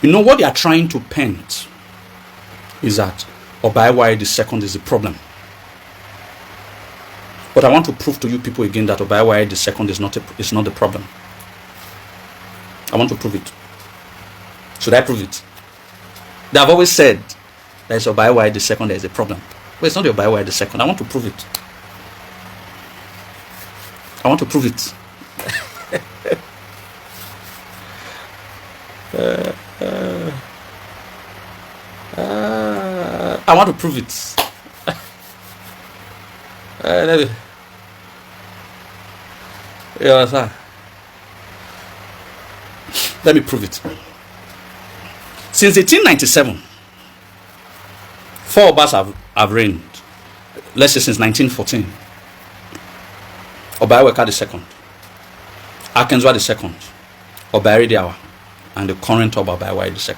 You know what they are trying to paint is that Obaiwari II is the problem. But I want to prove to you people again that Obaiwari II is not the problem. I want to prove it. Should I prove it? They have always said that it's Obaiwari II that is a problem. But it's not the Obaiwari II. I want to prove it. I want to prove it. I want to prove it. Let me prove it. Since 1897, 4 Obas have reigned. Let's say since 1914. Obaiweka II, Akenzwa II, Obairidiawa, and the current Oba Obaiwari II.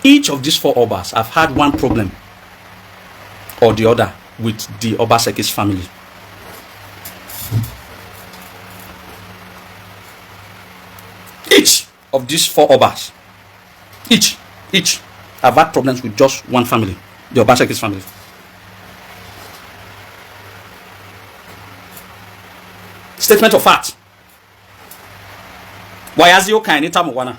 Each of these 4 Obas have had one problem or the other with the Obaseki's family. Each of these 4 Obas, each have had problems with just one family, the Obaseki's family. Statement of fact. Wayazio Kainita Mwana.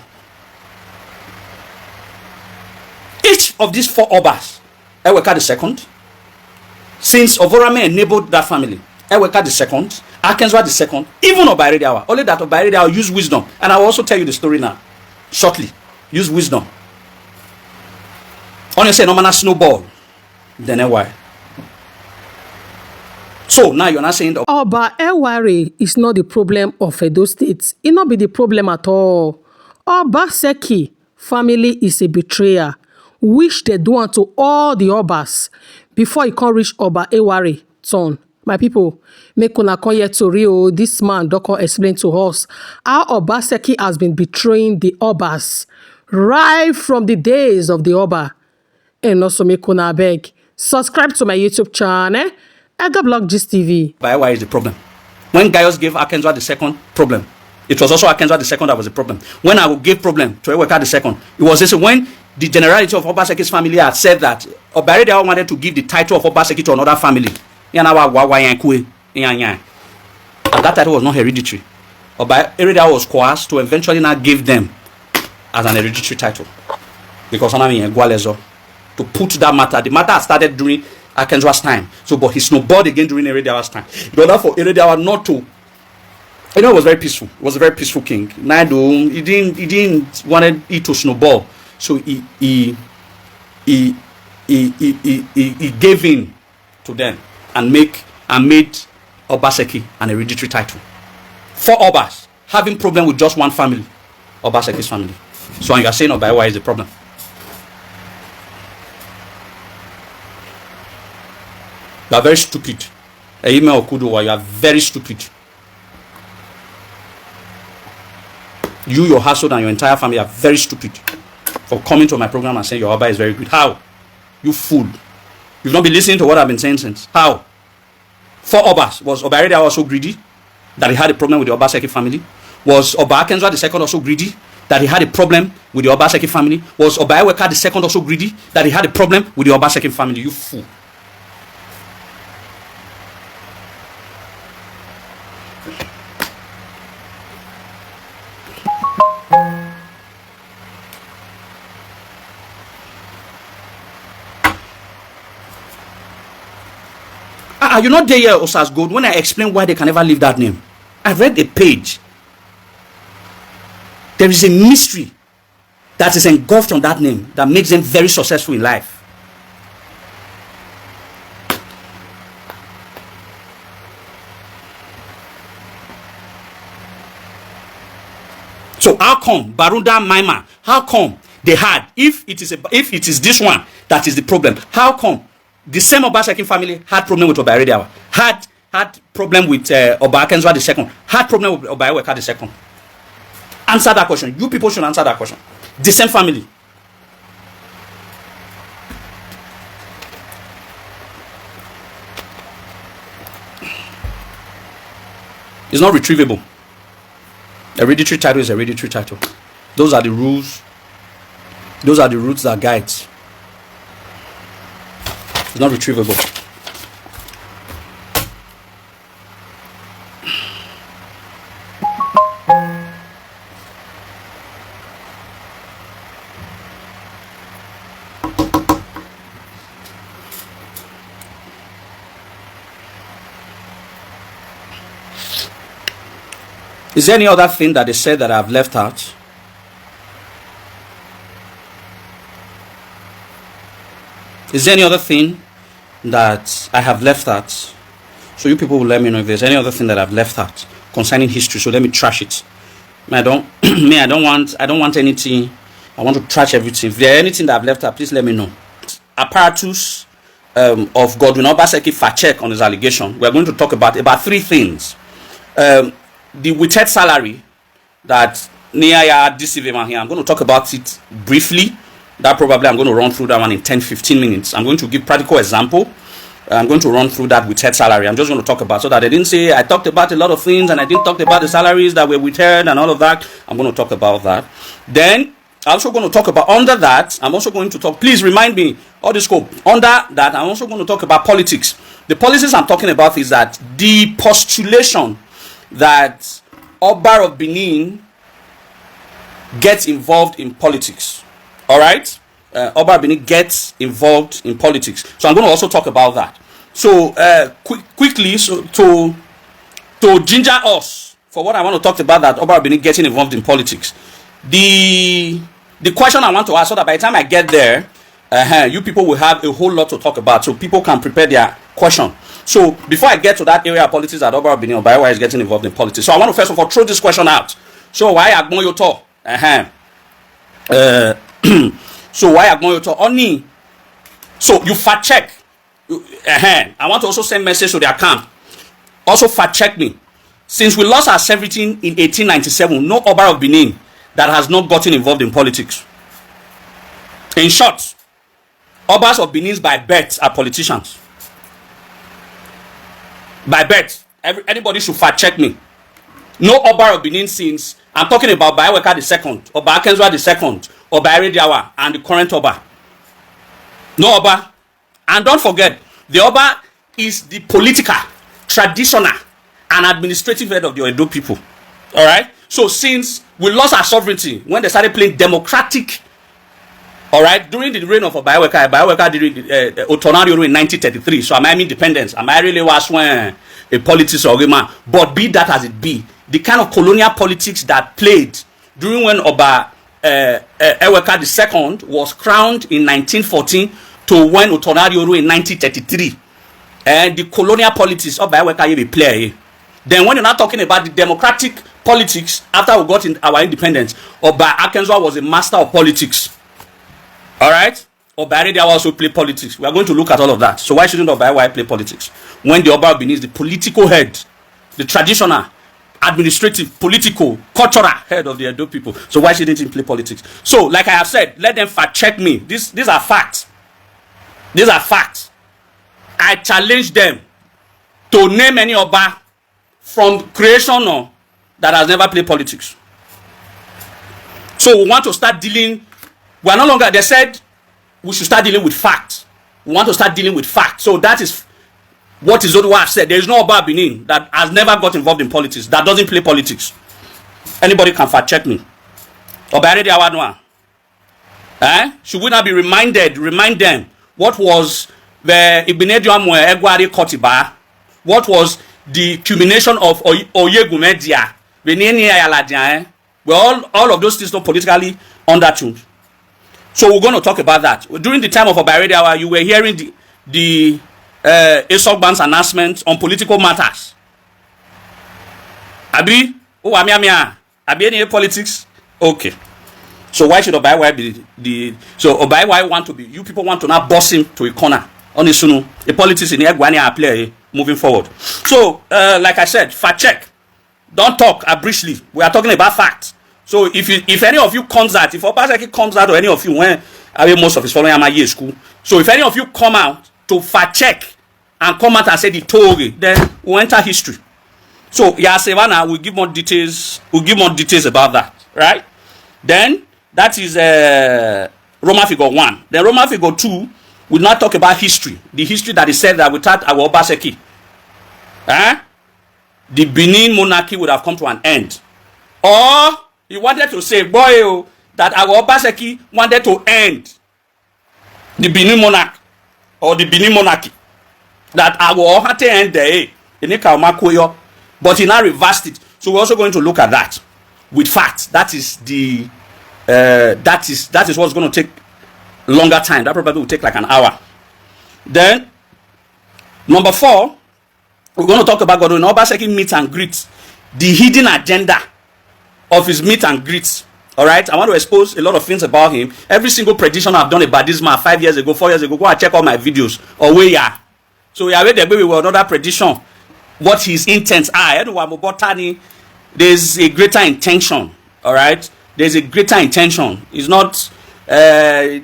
Each of these 4 Obas, Eweka II, since Ovorame enabled that family, Eweka II, Akenzwa II, even Obairidiawa, only that Obairidiawa use wisdom. And I will also tell you the story now, shortly. Use wisdom. Only say no man snowball. Then why? So now you're not saying that Oba Ewari is not the problem of Edo State. It not be the problem at all. Obaseki family is a betrayer, which they do unto all the Obas before it can reach Oba Ewari turn. My people, make una come here to real. This man don't explain to us how Obaseki has been betraying the Obas right from the days of the Oba. And also make una beg, subscribe to my YouTube channel, Agho Blog Gist TV. Why is the problem? When Gaius gave Akenzwa II problem, it was also Akenzwa II that was the problem. When I gave problem to Eweka II, it was this when the generality of Obaseki's family had said that Obairidiawa wanted to give the title of Obaseki to another family. And that title was not hereditary. Obairidiawa was coerced to eventually not give them as an hereditary title. Because to put that matter, the matter started during Akenzwa's time. So, but he snowballed again during Erediawa's time. In order for Erediawa not to, it was very peaceful. It was a very peaceful king. Neither he didn't want it to snowball. So he gave in to them and made Obaseki an hereditary title. 4 Obas having problem with just one family, Obaseki's family. So when you are saying Obaiwa is the problem. You are very stupid. Ehime Okuduwa, you are very stupid. You, your household, and your entire family are very stupid for coming to my program and saying your Oba is very good. How? You fool. You've not been listening to what I've been saying since. How? 4 Obas. Was Obairidiawa so greedy that he had a problem with the Obaseki family? Was Oba Akenzwa II also greedy that he had a problem with the Obaseki family? Was Obaiweka II also greedy that he had a problem with the Obaseki family? You fool. You're not there here, Osas Gold, when I explain why they can never leave that name. I read a page. There is a mystery that is engulfed on that name that makes them very successful in life. So how come Barunda Maima? How come they had? If it is this one that is the problem, how come the same Obaseki family had problem with Obairidiawa, had problem with Oba Akenzwa II, had problem with Obaiweka II? Answer that question. You people should answer that question. The same family. It's not retrievable. Hereditary title is a hereditary title. Those are the rules Those are the roots that guide. It's not retrievable. Is there any other thing that they said that I've left out? Is there any other thing that I have left out? So you people will let me know if there's any other thing that I've left out concerning history. So let me trash it. I don't want anything. I want to trash everything. If there's anything that I've left out, please let me know. Apparatus of Godwin Obaseki fact check on his allegation. We're going to talk about three things. The withheld salary that Niaya deceived him here. I'm going to talk about it briefly. That probably I'm going to run through that one in 10-15 minutes. I'm going to give practical example. I'm going to run through that withheld salary. I'm just going to talk about so that they didn't say I talked about a lot of things and I didn't talk about the salaries that were withheld and all of that. I'm going to talk about that. Then I'm also going to talk about under that. I'm also going to talk. Please remind me all the scope. Under that, I'm also going to talk about politics. The policies I'm talking about is that the postulation that Oba of Benin gets involved in politics. All right, Oba of Benin gets involved in politics. So I'm going to also talk about that. So quickly, so to ginger us for what I want to talk about, that Oba of Benin getting involved in politics. The question I want to ask, so that by the time I get there, you people will have a whole lot to talk about, so people can prepare their question. So before I get to that area of politics that Oba of Benin or Baiwa is getting involved in politics, so I want to first of all throw this question out. So why Agho you talk? So why Agho you talk? Only so you fact check. I want to also send message to their camp. Also fact check me. Since we lost our sovereignty in 1897, no Oba of Benin that has not gotten involved in politics. In short, Obas of Benin by birth are politicians. By birth, anybody should fact check me. No Oba of Benin since, I'm talking about Baiweka II, Oba Akenzwa II, Oba Erediawa, and the current Oba. No Oba. And don't forget, the Oba is the political, traditional, and administrative head of the Edo people. Alright? So since we lost our sovereignty, when they started playing democratic, alright, during the reign of Baiweka during Otonario in 1933, so am I independence? Am I really was when a politics argument? But be that as it be, the kind of colonial politics that played during when Oba Eweka II was crowned in 1914 to when Otonario in 1933, and the colonial politics of Eweka will play. Then when you're not talking about the democratic politics after we got in our independence, Oba Akenzwa was a master of politics. All right, Oba Erediawa also play politics. We are going to look at all of that. So why shouldn't Oba Ewa play politics when the Oba of Benin is the political head, the traditional, administrative, political, cultural head of the Edo people? So why shouldn't he play politics? So, like I have said, let them fact check me. These are facts. These are facts. I challenge them to name any Oba from creation or that has never played politics. So we want to start dealing. We are no longer, they said we should start dealing with facts. We want to start dealing with facts. So that is what is what I've said. There is no Oba Benin that has never got involved in politics, that doesn't play politics. Anybody can fact check me. Oba Erediawa should we not be reminded, remind them what was the Ibinediamwe Egwari Kotiba? What was the culmination of Oyegumedia? Well, all of those things not politically undertuned. So we're going to talk about that. During the time of Oba Erediawa, you were hearing the Esogban's announcement on political matters. Abi, Abi any politics? Okay. So why should Oba Ewa be so Oba Ewa want to be? You people want to now boss him to a corner. On the politics in Egwani play moving forward. So like I said, fact check. Don't talk briefly. We are talking about facts. So if any of you comes out, if Obaseki comes out, or any of you when most of his following are year school. So if any of you come out to fact check and come out and say the Tory, then we'll enter history. So Yasevana will give more details. We'll give more details about that, right? Then that is Roman figure 1. Then Roman figure 2 will not talk about history. The history that is said that without our Obaseki, the Benin monarchy would have come to an end. Or he wanted to say, boy, that our Obaseki wanted to end the Benin monarch or the Benin monarchy. That our Ohate end there, but he now reversed it. So we're also going to look at that with facts. That is the that is what's going to take longer time. That probably will take like an hour. Then number 4, we're going to talk about Godwin Obaseki meet and greet, the hidden agenda of his meet and greets. All right, I want to expose a lot of things about him. Every single prediction I've done about this man 5 years ago, 4 years ago, go and check all my videos or where you are. So we are ready to go with another prediction. What his intents are. There's a greater intention. All right, there's a greater intention. It's not the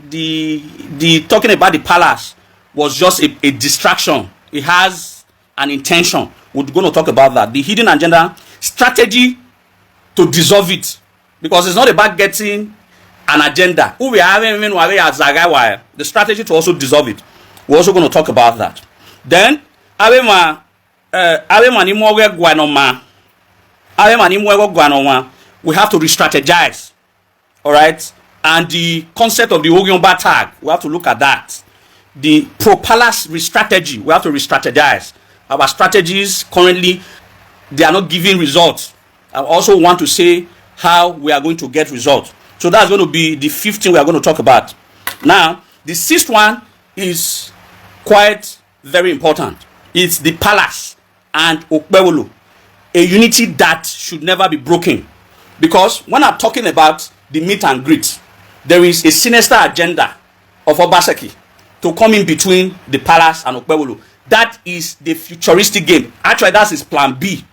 talking about the palace was just a distraction. It has an intention. We're going to talk about that. The hidden agenda, strategy to dissolve it, because it's not about getting an agenda. The strategy to also dissolve it. We're also going to talk about that. Then we have to re-strategize. All right, and the concept of the Ogyomba tag, we have to look at that. The pro-palace re-strategy, we have to re-strategize. Our strategies currently, they are not giving results. I also want to say how we are going to get results. So that's going to be the 5th thing we are going to talk about. Now, the 6th one is quite very important. It's the palace and Okpewolo, a unity that should never be broken. Because when I'm talking about the meet and greet, there is a sinister agenda of Obaseki to come in between the palace and Okpewolo. That is the futuristic game. Actually, that's his plan B.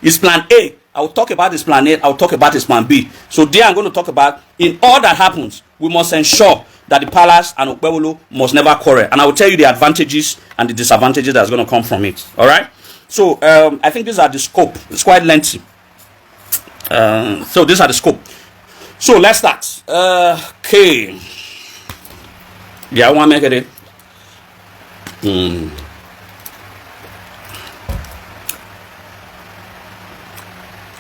His plan A. I will talk about his plan A. I will talk about his plan B. So there I'm going to talk about, in all that happens, we must ensure that the palace and Okpewolo must never quarrel. And I will tell you the advantages and the disadvantages that's going to come from it. All right? So I think these are the scope. It's quite lengthy. So these are the scope. So let's start. Okay. Yeah, I want to make it.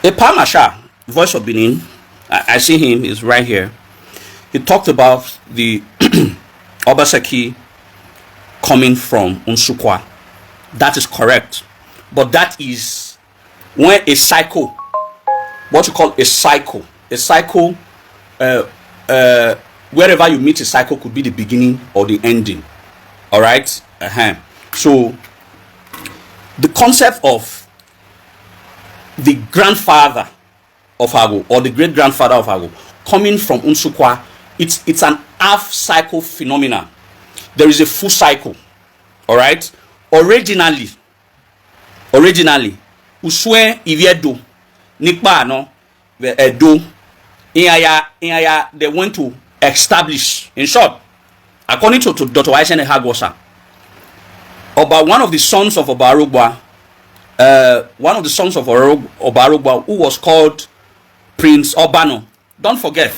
A Pamasha, voice of Benin, I see him, is right here. He talked about the Obaseki coming from Nsukwa. That is correct. But that is when a cycle, what you call a cycle, wherever you meet a cycle could be the beginning or the ending. All right? So the concept of the grandfather of Agho or the great grandfather of Agho coming from Nsukwa, it's an half cycle phenomenon. There is a full cycle. All right? Originally uswe iviedo nikpa no edo inya they went to establish. In short, according to Dr. Waisene Hagwosa, about one of the sons of Obarugba, who was called Prince Obano. Don't forget,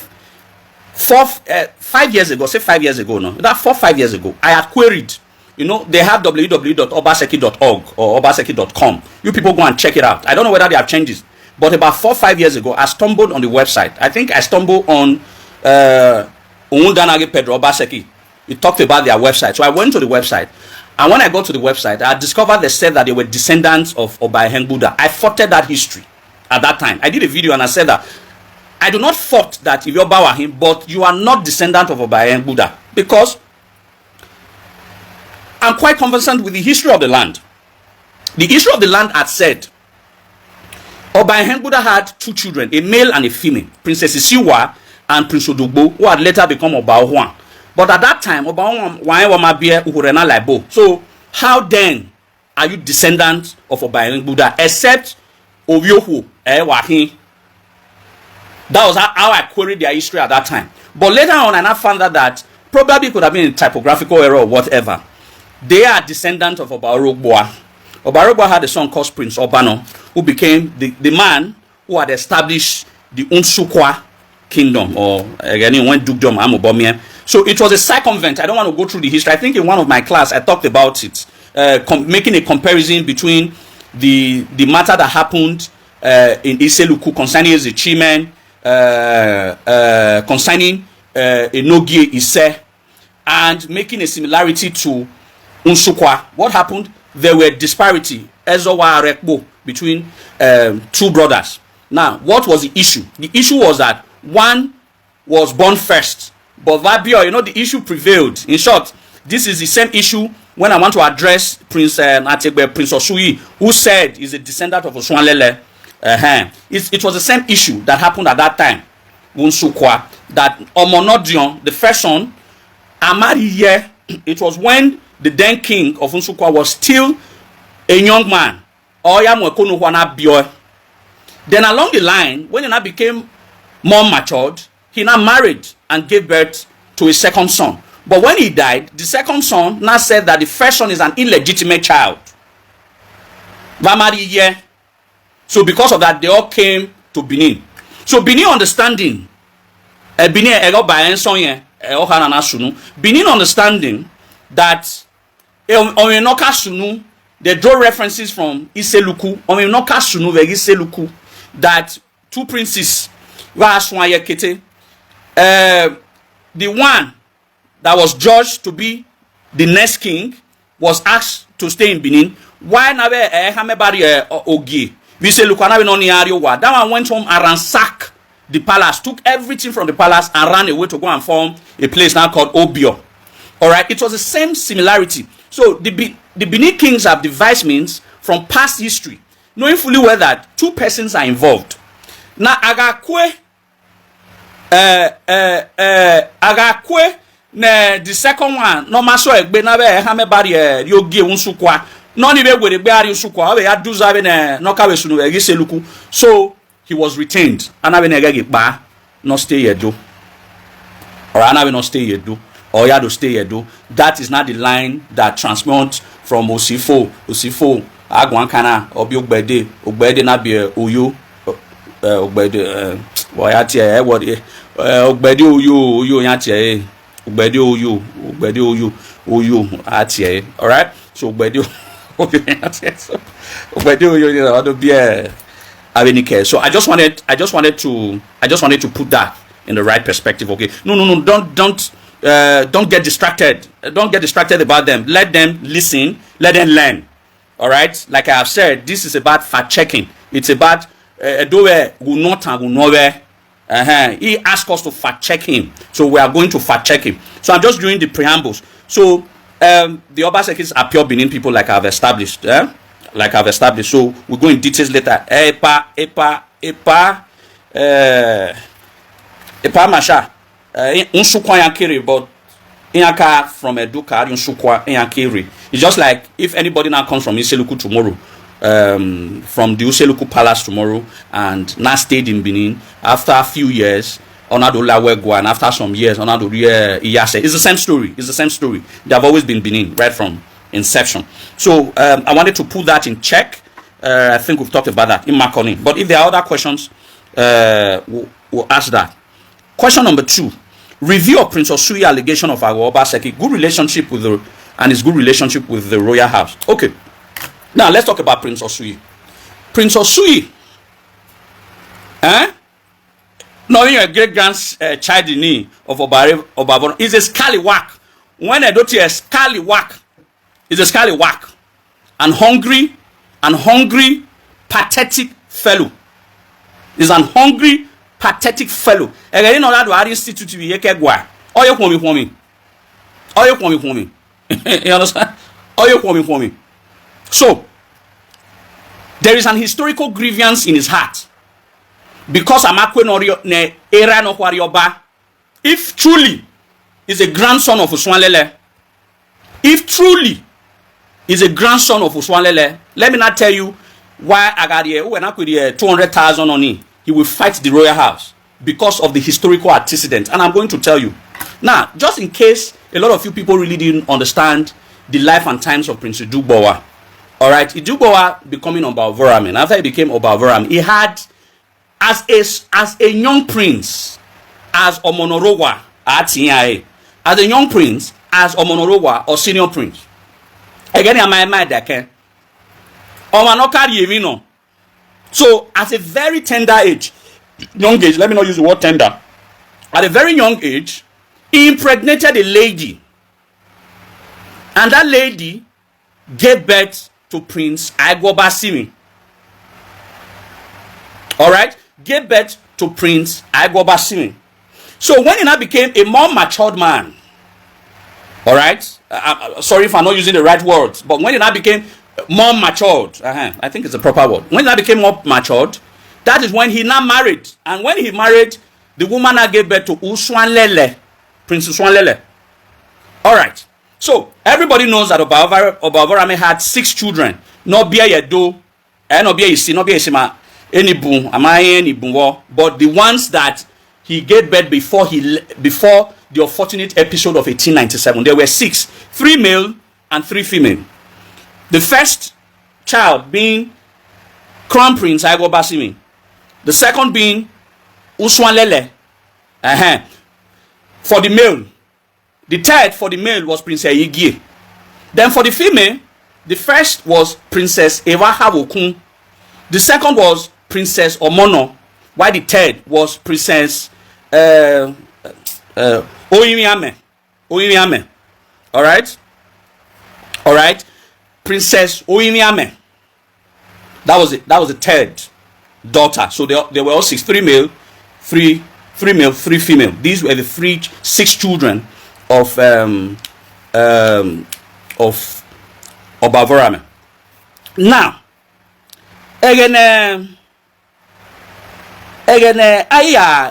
5 years ago, say 5 years ago, no, that 5 years ago, I had queried. You know, they have www.obaseki.org or obaseki.com. You people go and check it out. I don't know whether they have changed it, but about 5 years ago, I stumbled on the website. I think I stumbled on Onwundanagi Pedro Obaseki. It talked about their website. So I went to the website. And when I got to the website, I discovered they said that they were descendants of Obahen Buddha. I faulted that history at that time. I did a video and I said that I do not fault that if you're Bawahim, but you are not descendant of Obahen Buddha, because I'm quite conversant with the history of the land. The history of the land had said Obahen Buddha had 2 children, a male and a female, Princess Isiwa and Prince Odogbo, who had later become Obahuan. But at that time, so how then are you descendants of Obahen Buddha, except Oviohu, Wahi? That was how I queried their history at that time. But later on, I now found out that probably could have been a typographical error or whatever. They are descendants of Obarugboa. Obarugboa had a son called Prince Obano, who became the man who had established the Nsukwa kingdom, or again, when Dukdom Amobomie. So it was a circumvent. I don't want to go through the history. I think in one of my class I talked about it, making a comparison between the matter that happened in Iseluku concerning Ezechimen, concerning Enogie Ise, and making a similarity to Unsukwa. What happened? There were disparity between two brothers. Now, what was the issue? The issue was that one was born first, but Vabio, the issue prevailed. In short, this is the same issue when I want to address Prince Osui, who said he's a descendant of Oswanlele. It was the same issue that happened at that time. Unsukwa, that Omonodion, the first son, Amariye, it was when the then king of Unsukwa was still a young man. Then along the line, when he now became more matured, he now married and gave birth to a second son. But when he died, the second son now said that the first son is an illegitimate child. So because of that, they all came to Benin. So Benin understanding, Benin understanding that they draw references from Iseluku, that two princes, the one that was judged to be the next king was asked to stay in Benin. Why that one went home and ransacked the palace, took everything from the palace and ran away to go and form a place now called Obio. All right, it was the same similarity. So the Benin kings have devised means from past history, knowing fully well that two persons are involved. Now Agakwe, the second one, no maso egbe na be hame bari yogi unsukwa. None be we be ari unsukwa. We had do zabe ne no ka we sunu Iseluku. So he was retained. Anabe ne gege ba no stay yedo. Or anabe no stay yedo. Or ya do stay yedo. That is not the line that transmits from Osifo, Agwankana, Obi Ogbede na be Oyo, Ogbede Wayati what Ogbede Oyo Yatie, Ogbede Oyo Atie. All right, so Ogbede Oyo ought to be Abenike. So I just wanted to put that in the right perspective. Okay, no, don't get distracted. Don't get distracted about them. Let them listen. Let them learn. All right. Like I have said, this is about fact checking. It's about he asked us to fact check him, so we are going to fact check him. So I'm just doing the preambles. So the Obasekis are pure Benin people, like I've established. So we'll go in details later. Epa Masha. Unsukwa yankiri, but Inyaka from Eduka, Unsukwa yankiri. It's just like if anybody now comes from Iseluku tomorrow, from the Iseluku Palace tomorrow, and now stayed in Benin after a few years, and after some years, Iyase. It's the same story. They have always been Benin right from inception. So I wanted to put that in check. I think we've talked about that in Makoni. But if there are other questions, we'll ask that. Question number 2. Review of Prince Osui allegation of Agho Obaseki. Good relationship with his good relationship with the royal house. Okay. Now let's talk about Prince Osui. Prince Osui, knowing your great grandchild of Obabon is a scallywag. When I don't hear scallywag, is a scallywag. And hungry, pathetic fellow. Is an hungry, pathetic fellow. You understand? So there is an historical grievance in his heart because if truly is a grandson of Oswanlele, let me not tell you why I got here. When I could 200,000 on him, he will fight the royal house because of the historical antecedent. And I'm going to tell you. Now, just in case a lot of you people really didn't understand the life and times of Prince Idubowa. All right, Idubowa becoming Obavaram. After he became Obavaram, he had, as a young prince, as Omonorowa, as a young prince as Omonorowa or senior prince. Again, am I mad that can? So at a very tender age, young age, let me not use the word tender. At a very young age, he impregnated a lady. And that lady gave birth to Prince Agho. Alright? Gave birth to Prince Agho. So when he now became a more matured man, alright? Sorry if I'm not using the right words, but when he now became more matured, I think it's a proper word. When he now became more matured, that is when he now married. And when he married, the woman now gave birth to Uswanlele, Prince Uswanlele. Alright. So everybody knows that Obavorame had 6 children. No be yedo, no be isi, no be isima, any boom, amaye any boom. But the ones that he gave birth before the unfortunate episode of 1897, there were 6, 3 male and 3 female. The first child being Crown Prince Agho. The second being Uswanlele. For the male. The third for the male was Princess Igie. Then for the female, the first was Princess Eva Hawokun. The second was Princess Omono. While the third was Princess Oyimiame. Alright? Princess Oyimiame. That was it. That was the third daughter. So they were all 6, 3 male, 3 female. These were the 6 children of Obavorame. Now, again,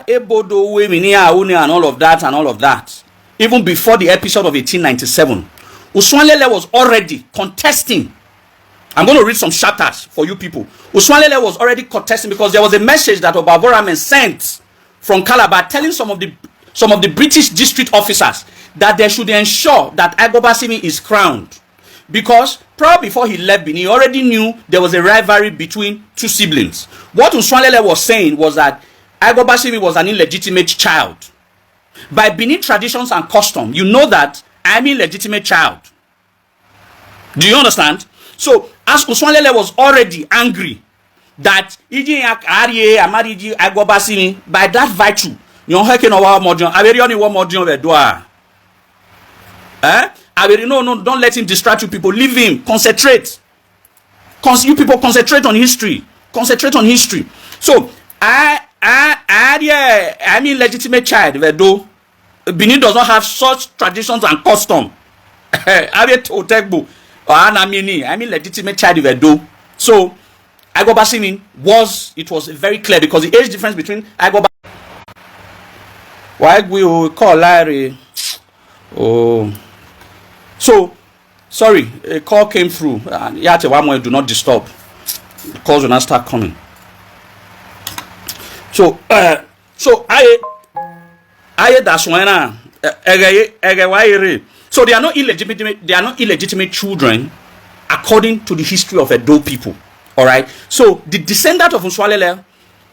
ebodo wemini and all of that. Even before the episode of 1897, Uswanlele was already contesting. I'm going to read some chapters for you people. Uswanlele was already contesting because there was a message that Obavorame sent from Calabar telling some of the British district officers that they should ensure that Agho is crowned. Because probably before he left Benin, he already knew there was a rivalry between 2 siblings. What Uswanlele was saying was that Agho was an illegitimate child. By Benin traditions and custom, you know that I'm an illegitimate child. Do you understand? So, as Uswanlele was already angry that by that virtue, don't let him distract you people. Leave him. Concentrate. You people concentrate on history. So, I'm a legitimate child. Benin does not have such traditions and custom. I'm a legitimate child. So, Agho was very clear because the age difference between Agho. Why we call Larry? Oh, so sorry, a call came through. Yate one more, do not disturb. The calls will not start coming. So I that's when so they are not illegitimate. They are not illegitimate children, according to the history of Edo people. All right. So the descendant of Uswanlele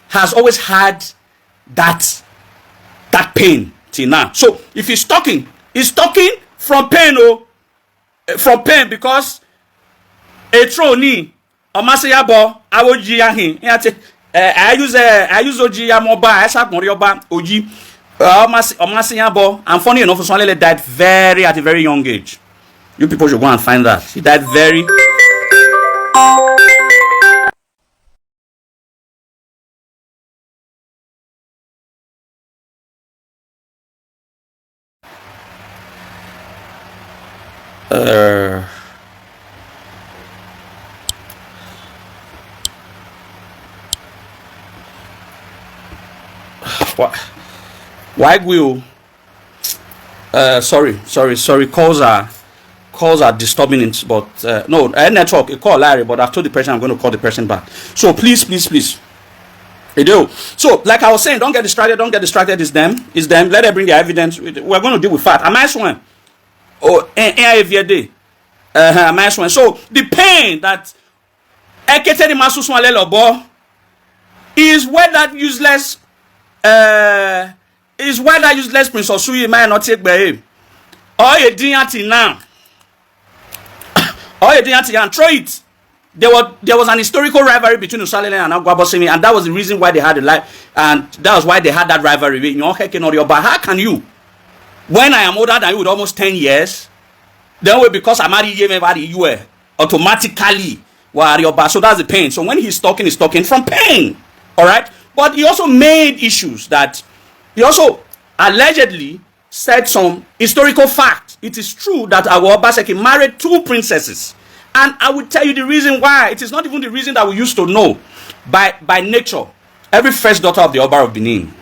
has always had that pain till now. So if he's talking from pain, because a troni Omaseyabo awoji yahin. I use oji yamoba esa konrioba oji Omaseyabo. And funny enough, Uswanlele died at a very young age. You people should go and find that. He died very. Why will sorry, calls are disturbing it, but no, network, a call Larry, but I've told the person I'm going to call the person back. So please they do. So like I was saying, don't get distracted, it's them, let them bring their evidence. We're going to deal with fact. Am I sworn? Oh, every day. Am I sworn? So the pain that Eketeri Masuswale Lobo is where that useless Prince Osuyi might not take by him. All you doing until now. All you doing until now. Throw it. There was an historical rivalry between ссetrayal and Agho Obaseki, and that was the reason why they had and that was why they had that rivalry. But how can you? When I am older than you with almost 10 years, then because I married you automatically. So that's the pain. So when he's talking from pain. Alright? But he also made issues that he also allegedly said some historical fact. It is true that Agho Obaseki married 2 princesses. And I will tell you the reason why. It is not even the reason that we used to know. By nature, every first daughter of the Oba of Benin,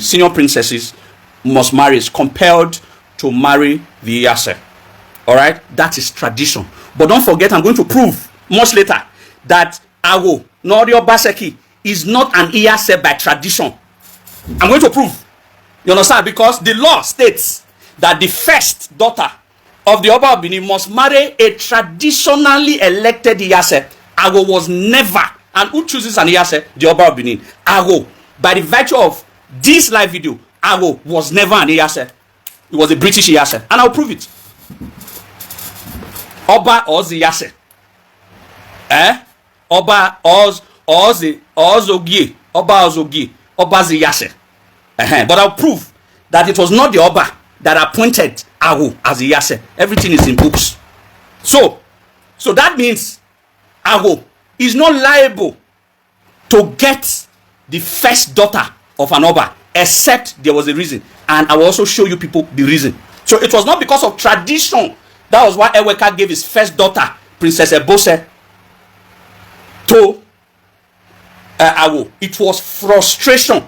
senior princesses must marry, is compelled to marry the Iyase. Alright? That is tradition. But don't forget, I'm going to prove much later that Agho Obaseki is not an Iyase by tradition. I'm going to prove. You understand? Because the law states that the first daughter of the Oba of Benin must marry a traditionally elected Iyase. Agho was never. And who chooses an Iyase? The Oba of Benin. Agho. By the virtue of this live video, Agho was never an Iyase. It was a British Iyase. And I'll prove it. Oba Ozi Iyase. Oba Ozi Ozogie. Oba Ozogie. Oba Iyase. But I'll prove that it was not the Oba that appointed Agho as Iyase. Everything is in books. So that means Agho is not liable to get the first daughter of an Oba, except there was a reason. And I will also show you people the reason. So it was not because of tradition. That was why Eweka gave his first daughter, Princess Ebose, to Agho. It was frustration.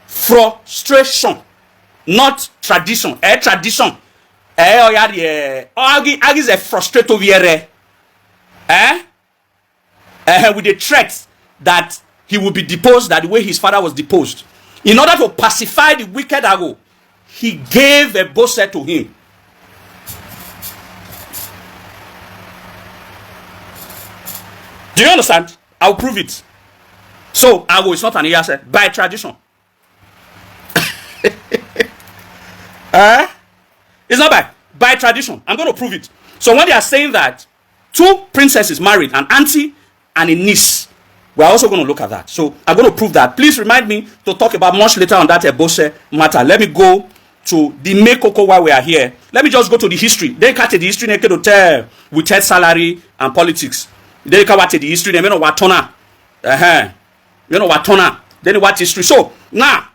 Frustration. Not tradition. Tradition. Agi is a frustrato viere. With the threat that he would be deposed, that the way his father was deposed. In order to pacify the wicked Agho, he gave a Bose to him. Do you understand? I'll prove it. So Agho is not an Iyase by tradition. It's not by tradition. I'm going to prove it. So when they are saying that 2 princesses married, an auntie and a niece, we're also going to look at that. So I'm going to prove that. Please remind me to talk about much later on that Ebose matter. Let me go to the main cocoa while we are here. Let me just go to the history. They cut the history with head salary and politics. They cut the history. They know what tona. You know what tona. Then what history. So now,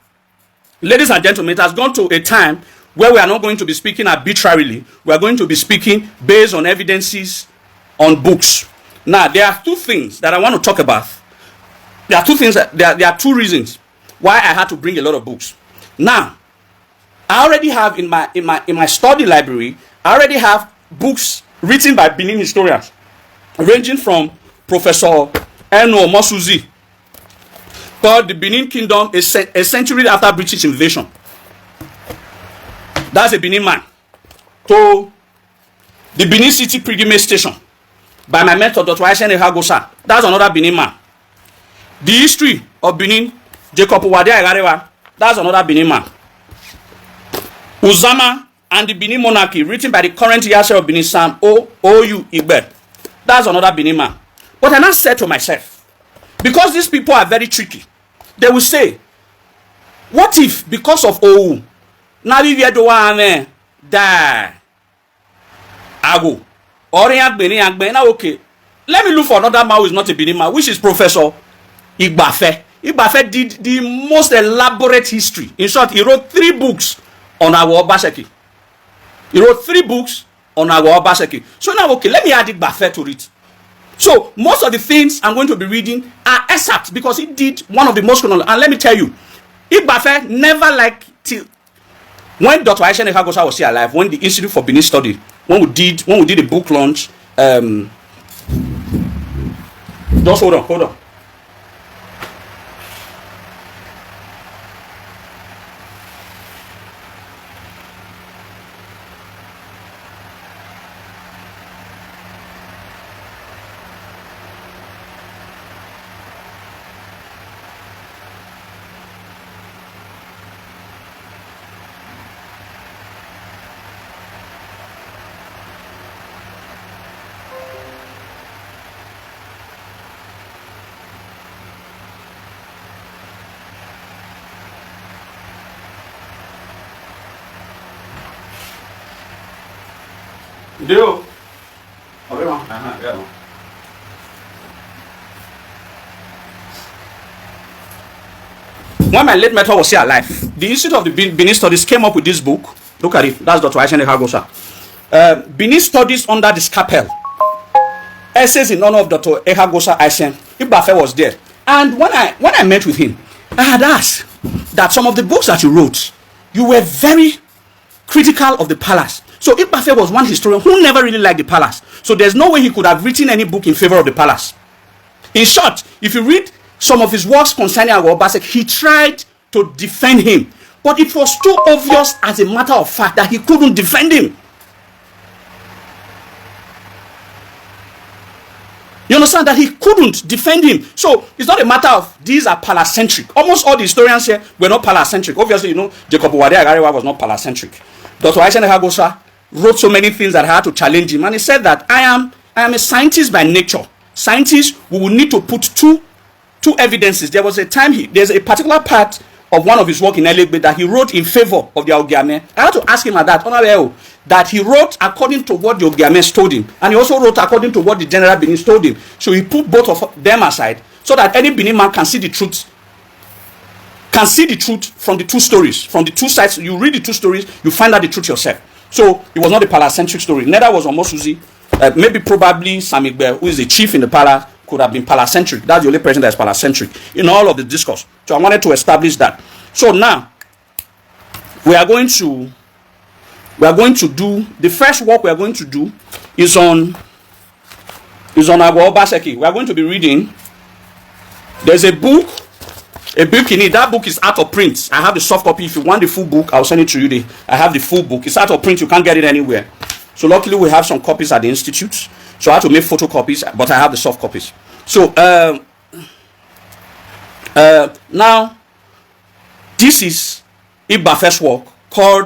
ladies and gentlemen, it has gone to a time where we are not going to be speaking arbitrarily. We are going to be speaking based on evidences on books. Now, there are 2 things that I want to talk about. There are 2 reasons why I had to bring a lot of books. Now, I already have in my study library, I already have books written by Benin historians, ranging from Professor Eno Mosuzi, called The Benin Kingdom, a century after British invasion. That's a Benin man. To the Benin City Pilgrimage Station by my mentor, Dr. Aishen Ehagosa. That's another Benin man. The history of Benin, Jacob Wade Agarewa. That's another Benin man. Uzama and the Benin monarchy, written by the current Iyase of Benin, Sam O.U. Igbe. That's another Benin man. But I now said to myself, because these people are very tricky, they will say, what if because of O.U. now we do one die Agho or now okay, let me look for another man who is not a Benin man, which is Professor Igbafe. Igbafe did the most elaborate history. In short, he wrote 3 books on Agho Obaseki. He wrote 3 books on Agho Obaseki. So now, okay, let me add Igbafe to it. So most of the things I'm going to be reading are excerpts because he did one of the most chronological. And let me tell you, Igbafe never liked till when Dr. Aishen Ehagosa was still alive, when the Institute for Benin Study, when we did a book launch, just hold on. Do. When my late mentor was still alive, the Institute of the Benin Studies came up with this book. Look at it. That's Dr. Agho. Benin Studies under the Scalpel. Essays in honor of Dr. Agho Aisen. Ibafe was there. And when I met with him, I had asked that some of the books that you wrote, you were very critical of the palace. So Ibafe was one historian who never really liked the palace. So there's no way he could have written any book in favor of the palace. In short, if you read some of his works concerning Obaseki, he tried to defend him. But it was too obvious as a matter of fact that he couldn't defend him. You understand that he couldn't defend him. So it's not a matter of these are palacentric. Almost all the historians here were not palacentric. Obviously, you know, Jacob Wade Agarewa was not palacentric. Dr. Agho wrote so many things that I had to challenge him. And he said that I am a scientist by nature. Scientists, we will need to put two evidences. There was a time there's a particular part of one of his work in Elegbe that he wrote in favor of the Ogiame. I had to ask him at that he wrote according to what the Ogiame told him, and he also wrote according to what the General Benin told him. So he put both of them aside so that any Benin man can see the truth. From the two stories, from the two sides. You read the two stories, you find out the truth yourself. So it was not a palacentric story. Neither was Omosuzi. Maybe probably Samigbe, who is the chief in the palace, could have been palacentric. That's the only person that is palacentric in all of the discourse. So I wanted to establish that. So now we are going to do the first work we are going to do is on Agho Obaseki. We are going to be reading. There's a book in it. That book is out of print. I have the soft copy. If you want the full book, I'll send it to you. I have the full book. It's out of print. You can't get it anywhere. So luckily we have some copies at the institute. So I had to make photocopies, but I have the soft copies. So now this is Ibafe's work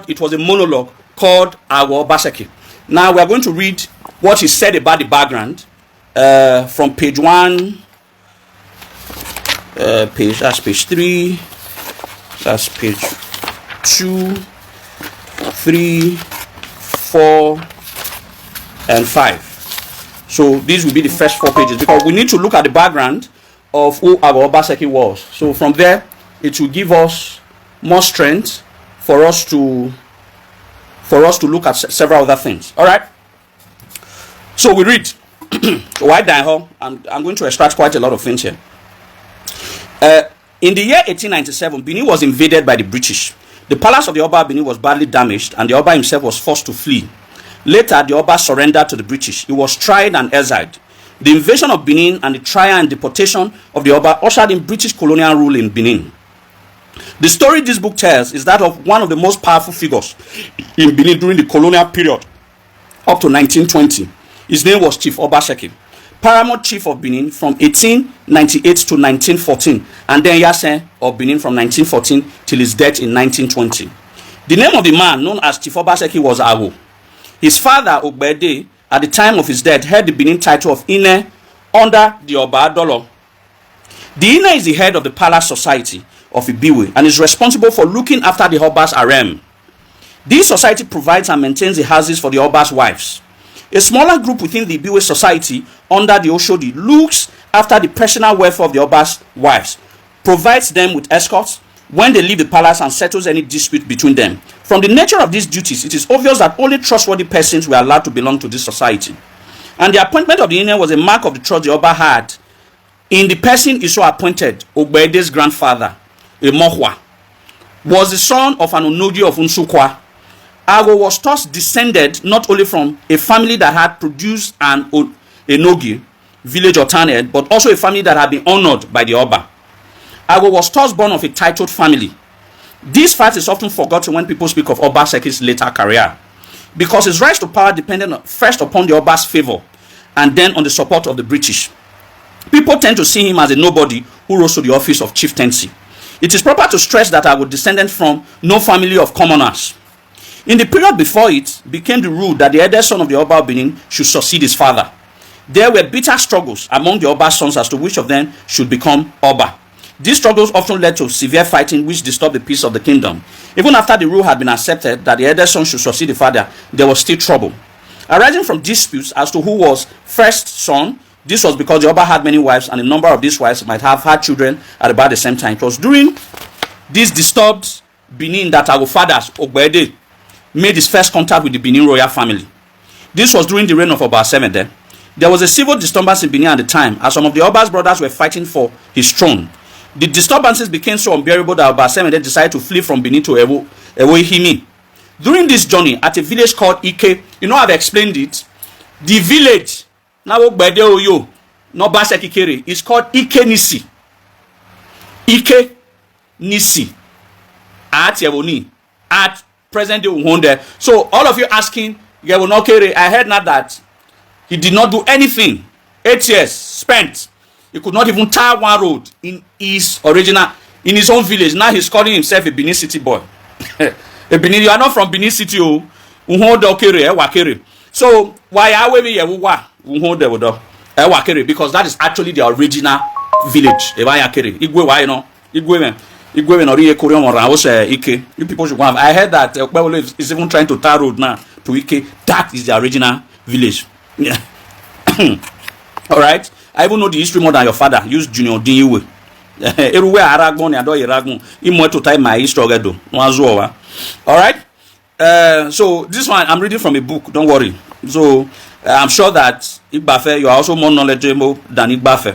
it was a monologue called Agho Obaseki. Now we are going to read what he said about the background from page 1, that's page 3, that's page 2, 3, 4, and 5. So these will be the first 4 pages because we need to look at the background of who Agho Obaseki was. So from there, it will give us more strength for us to look at several other things. All right. So we read. Why Daho? I'm going to extract quite a lot of things here. In the year 1897, Benin was invaded by the British. The palace of the Oba Benin was badly damaged, and the Oba himself was forced to flee. Later, the Oba surrendered to the British. He was tried and exiled. The invasion of Benin and the trial and deportation of the Oba ushered in British colonial rule in Benin. The story this book tells is that of one of the most powerful figures in Benin during the colonial period up to 1920. His name was Chief Obaseki, paramount chief of Benin from 1898 to 1914, and then Yasen of Benin from 1914 till his death in 1920. The name of the man known as Chief Obaseki was Agho. His father, Ogbede, at the time of his death, held the Benin title of Ine under the Oba Adolo. The Ine is the head of the Palace Society of Ibiwe and is responsible for looking after the Oba's harem. This society provides and maintains the houses for the Oba's wives. A smaller group within the Ibiwe society under the Oshodi looks after the personal welfare of the Oba's wives, provides them with escorts when they leave the palace and settles any dispute between them. From the nature of these duties, it is obvious that only trustworthy persons were allowed to belong to this society. And the appointment of the union was a mark of the trust the Oba had in the person he so appointed. Ogbede's grandfather, Emohwa, was the son of an Onogi of Unsukwa. Agho was thus descended not only from a family that had produced an Enogi, village or town head, but also a family that had been honored by the Oba. Agho was thus born of a titled family. This fact is often forgotten when people speak of Obaseki's later career, because his rise to power depended first upon the Oba's favor and then on the support of the British. People tend to see him as a nobody who rose to the office of chieftaincy. It is proper to stress that Agho descended from no family of commoners. In the period before it became the rule that the eldest son of the Oba of Benin should succeed his father. There were bitter struggles among the Oba's sons as to which of them should become Oba. These struggles often led to severe fighting which disturbed the peace of the kingdom. Even after the rule had been accepted that the eldest son should succeed the father, there was still trouble. Arising from disputes as to who was first son, this was because the Oba had many wives, and a number of these wives might have had children at about the same time. It was during this disturbed Benin that our fathers, Ogbede, made his first contact with the Benin royal family. This was during the reign of Obaseki. There was a civil disturbance in Benin at the time, as some of the Oba's brothers were fighting for his throne. The disturbances became so unbearable that Obaseki decided to flee from Benin to Ewohimi. During this journey, at a village called Ike, you know, I've explained it. The village, now Ogbede Oyo, no Obaseki Kere, is called Ike Nisi. Ike Nisi. At Yewoni. At present day Uhonde. So all of you asking, Yewoni Kere, I heard not that he did not do anything. 8 years spent. He could not even tar one road in his own village. Now he's calling himself a Benin City boy. A Benin, you are not from Benin City, oh. Uhonde Kere, Wakere. So why are we here? Uhonde because that is actually the original village. Igwe, why no? Igwe, Igwe, no, Ike. You people should go. I heard that Okpebolo is even trying to tar road now to Ike. That is the original village. Yeah. All right. I even know the history more than your father. Use Junior Dinyiwe. Everywhere Aragon, I do Aragon. You more to time my history. All right. So this one I'm reading from a book. Don't worry. So I'm sure that Igbafe, you are also more knowledgeable than Igbafe.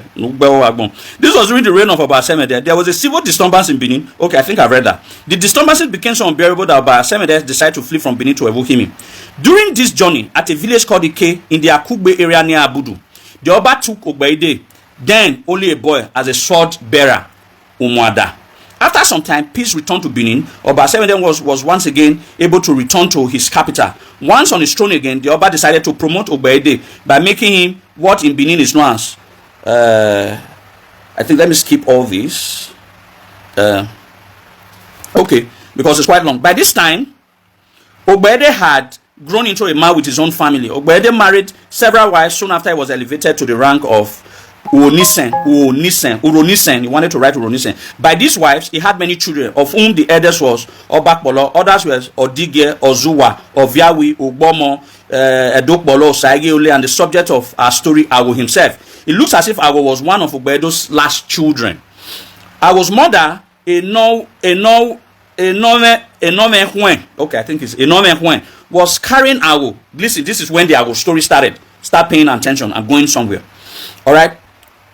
This was during the reign of Obaseki. There was a civil disturbance in Benin. Okay, I think I've read that. The disturbances became so unbearable that Obaseki decided to flee from Benin to Ewohimi. During this journey, at a village called Ike in the Akugbe area near Abudu, the Oba took Ogbede, then only a boy, as a sword bearer, Umuada. After some time, peace returned to Benin. Obaseki was once again able to return to his capital. Once on his throne again, the Oba decided to promote Ogbede by making him what in Benin is known as, I think, let me skip all this. Okay, because it's quite long. By this time, Ogbede had grown into a man with his own family. Ogbede married several wives soon after he was elevated to the rank of Uronisen. He wanted to write Uronisen. By these wives, he had many children, of whom the eldest was Obakpolo, others were Odige, Ozuwa, Oviawi, Ogbomo, Edokpolo, Saigeole, and the subject of our story, Agho himself. It looks as if Agho was one of Ogbedo's last children. Agho's mother, was carrying Agho. Listen, this is when the Agho story started. Start paying attention. I'm going somewhere. All right.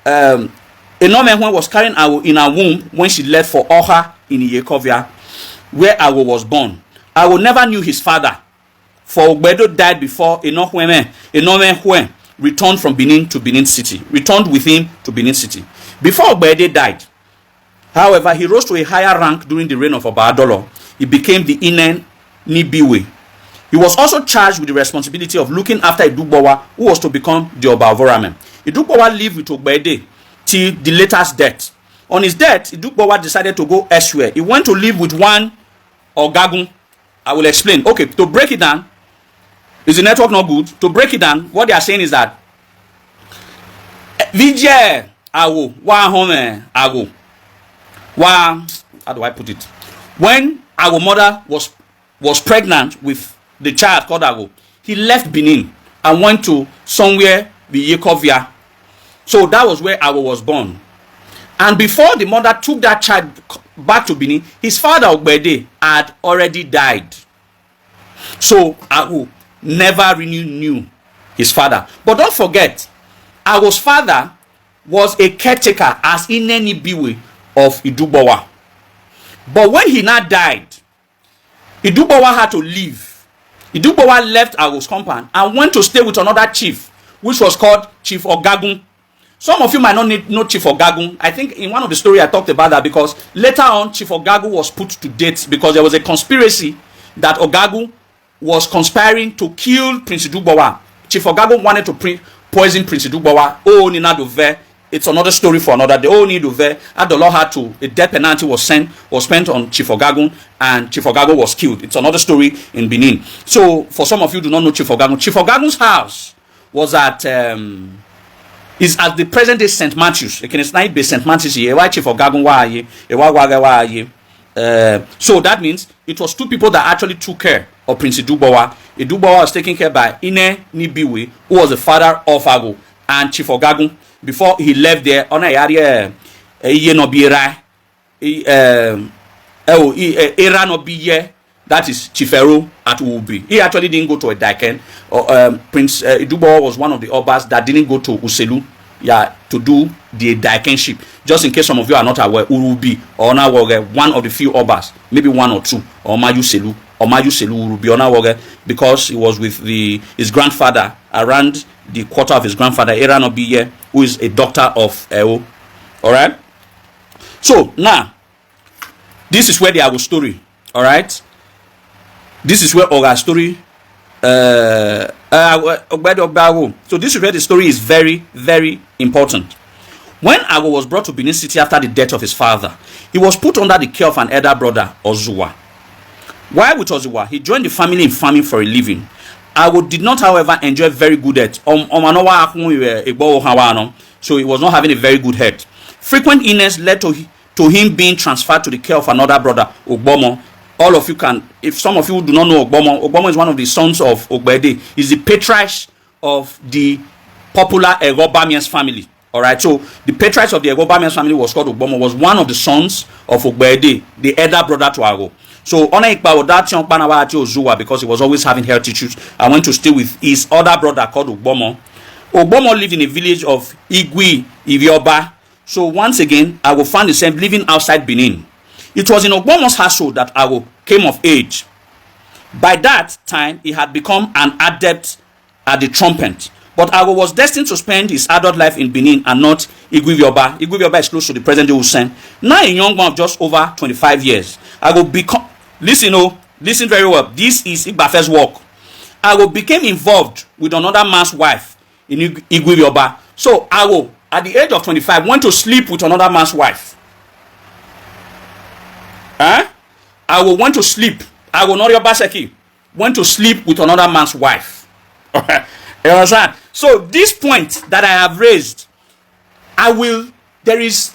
Enome was carrying Agho in her womb when she left for Oha in Iyekovia, where Agho was born. Agho never knew his father, for Ogbedo died before Enome returned from Benin to Benin City. Returned with him to Benin City. Before Ogbede died, however, he rose to a higher rank during the reign of Oba Adolo. He became the Inen Nibiwe. He was also charged with the responsibility of looking after Idugbowa, who was to become the Oba of Orame. Idugbowa lived with Ogbede till the latest death. On his death, Idugbowa decided to go elsewhere. He went to live with one Ogagun. I will explain. Okay, to break it down, is the network not good? To break it down, what they are saying is that Vijay Agho, Agho. How do I put it? When Agho mother was pregnant with the child called Agho, he left Benin and went to somewhere the Yekovia. So that was where Agho was born. And before the mother took that child back to Benin, his father Ogbede had already died. So Agho never really knew his father. But don't forget, Agho's father was a caretaker as Inenibiwe of Idugbowa. But when he now died, Idugbowa had to leave. Idugbowa left Agho's compound and went to stay with another chief, which was called Chief Ogagun. Some of you might not know Chief Ogagun. I think in one of the stories I talked about that, because later on Chief Ogagun was put to death because there was a conspiracy that Ogagun was conspiring to kill Prince Idugbowa. Chief Ogagun wanted to poison Prince Idugbowa. Oh, Nina Dove. It's another story for another day. Oh, Nina Dove. Adolo had to, a death penalty was spent on Chief Ogagun, and Chief Ogagun was killed. It's another story in Benin. So, for some of you who do not know Chief Ogagun, Chief Ogagun's house was is at the present day St. Matthew's. It can be St. Matthew's here. Why Chief Ogagun? So that means it was two people that actually took care of Prince Idubowa. Idubowa was taken care by Ine Nibiwe, who was the father of Agho and Chief Ogagun. Before he left there, on a area, era no biye, that is Chifero at Ubi. He actually didn't go to a Daken. Prince Idubowa was one of the Obas that didn't go to Uselu, to do the Dakenship. Just in case some of you are not aware, Urubi or Onawoge, one of the few Obas, maybe one or two, or Mayuselu Urubi Onawoge, because he was with his grandfather around the quarter of his grandfather, Era no biye, who is a doctor of Agho. Alright? So now, this is where the Agho story, all right? This is where Oga's story, so this is where the story is very, very important. When Agho was brought to Benin City after the death of his father, he was put under the care of an elder brother, Ozuwa. While with Ozuwa, he joined the family in farming for a living. Agho did not, however, enjoy very good health. So he was not having a very good health. Frequent illness led to him being transferred to the care of another brother, Ogbomo. All of you can, if some of you do not know Ogbomo is one of the sons of Ogbede. He's the patriarch of the popular Agho family. Alright, so the patriarch of the Agho family was called Ogbomo, was one of the sons of Ogbede, the elder brother to Agho. So because he was always having health issues, I went to stay with his other brother called Ogbomo. Ogbomo lived in a village of Igwi, Ivioba. So once again, Agho found himself living outside Benin. It was in Ogbomo's household that Agho came of age. By that time, he had become an adept at the trumpet. But Agho was destined to spend his adult life in Benin and not Igwivioba. Igwivioba is close to the present-day Usen. Now a young man of just over 25 years. Agho become, listen very well. This is Igbafe's work. Agho became involved with another man's wife in Igwivioba. So Agho, at the age of 25, went to sleep with another man's wife. Agho went to sleep. Agho, not Obaseki, went to sleep with another man's wife. You understand? So this point that I have raised, there is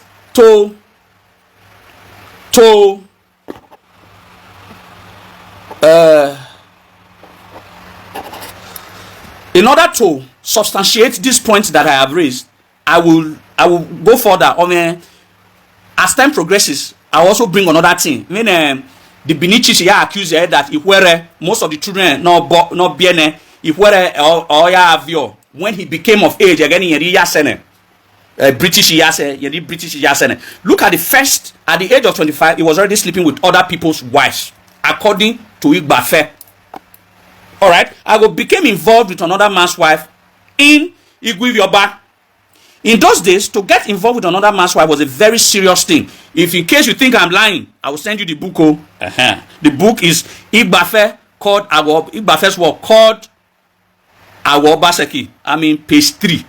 in order to substantiate this point that I have raised, I will go further. As time progresses, I also bring another thing. The Benin chiefs accused that most of the children not Benin, when he became of age again British look at the age of 25, he was already sleeping with other people's wives, according to Igbafe. All right, Agho became involved with another man's wife in Igwivioba. In those days, to get involved with another man's wife was a very serious thing. If in case you think I'm lying, I will send you the book. The book is Igbafe called Agho. Igbafe's work called Agho Obaseki. I mean page 3.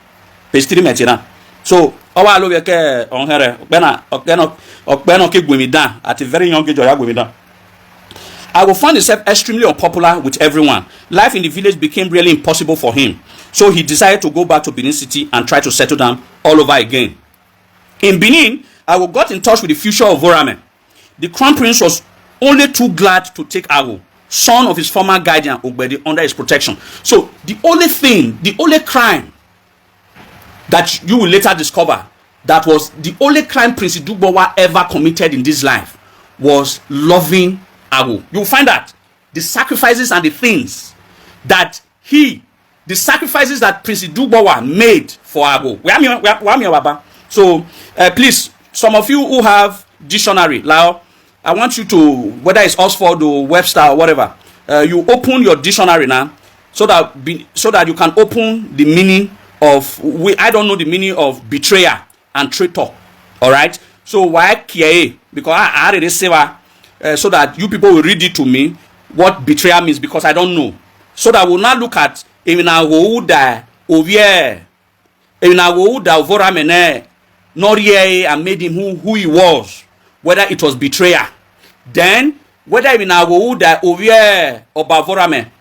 Page 3 metena. So I at a very young age. Agho found himself extremely unpopular with everyone. Life in the village became really impossible for him. So he decided to go back to Benin City and try to settle down all over again. In Benin, Agho got in touch with the future of Vorame. The crown prince was only too glad to take Agho, son of his former guardian Ogbede, under his protection. So the only crime that you will later discover that was the only crime Prince Idubowa ever committed in this life was loving Agho. You will find that the sacrifices and the things that the sacrifices that Prince Idubowa made for Agho. So please, some of you who have dictionary, I want you to, whether it's Oxford or Webster or whatever, you open your dictionary now, so that you can open the meaning of, I don't know the meaning of betrayer and traitor. All right. So why kia? Because I already say so that you people will read it to me what betrayal means, because I don't know. So that we'll not look at and made him who he was, whether it was betrayal. Then whether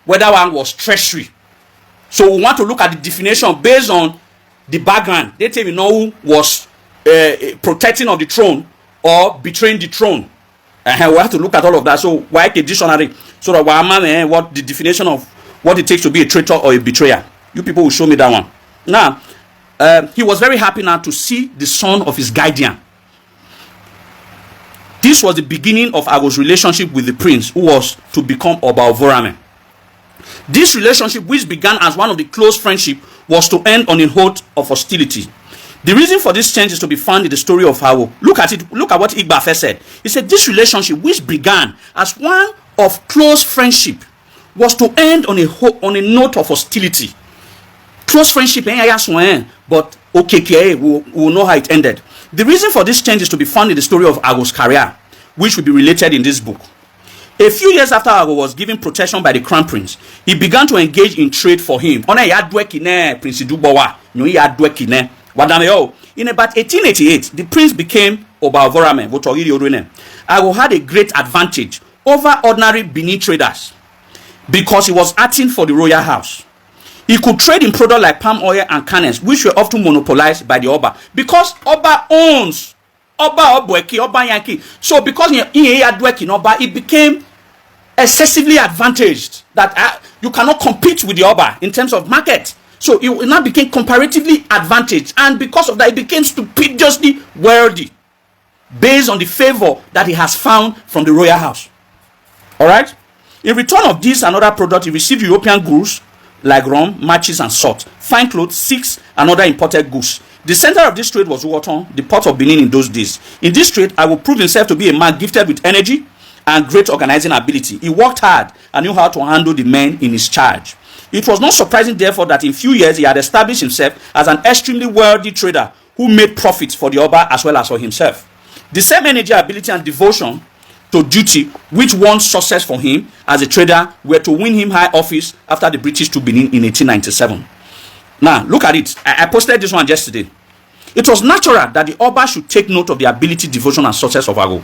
whether one was treachery. So we want to look at the definition based on the background. They tell me who was protecting of the throne or betraying the throne. We have to look at all of that. So why a dictionary? So that what the definition of what it takes to be a traitor or a betrayer. You people will show me that one. Now, he was very happy now to see the son of his guardian. This was the beginning of Agho's relationship with the prince who was to become Oba of Vorame. This relationship, which began as one of the close friendship, was to end on a note of hostility. The reason for this change is to be found in the story of Agho. Look at it. Look at what Igba first said. He said this relationship, which began as one of close friendship, was to end on a note of hostility. Close friendship, but okay, we'll know how it ended. The reason for this change is to be found in the story of Agho's career, which will be related in this book. A few years after Agho was given protection by the crown prince, he began to engage in trade for him. In about 1888, the prince became Oba of Vorame. Agho had a great advantage over ordinary Benin traders because he was acting for the royal house. He could trade in products like palm oil and kernels, which were often monopolized by the Oba. Because Oba owns Oba Obaseki, Oba Yankee. So because he had working Oba, it became excessively advantaged that you cannot compete with the Oba in terms of market. So it now became comparatively advantaged. And because of that, it became stupidly wealthy based on the favor that he has found from the royal house. Alright? In return of this and other products, he received European goods like rum, matches, and salt, fine clothes, silks, and other imported goods. The center of this trade was Woton, the port of Benin in those days. In this trade, Agho proved himself to be a man gifted with energy and great organizing ability. He worked hard and knew how to handle the men in his charge. It was not surprising, therefore, that in few years he had established himself as an extremely wealthy trader who made profits for the Oba as well as for himself. The same energy, ability, and devotion to duty which won success for him as a trader were to win him high office after the British took Benin in 1897. Now, look at it. I posted this one yesterday. It was natural that the Oba should take note of the ability, devotion, and success of Agho.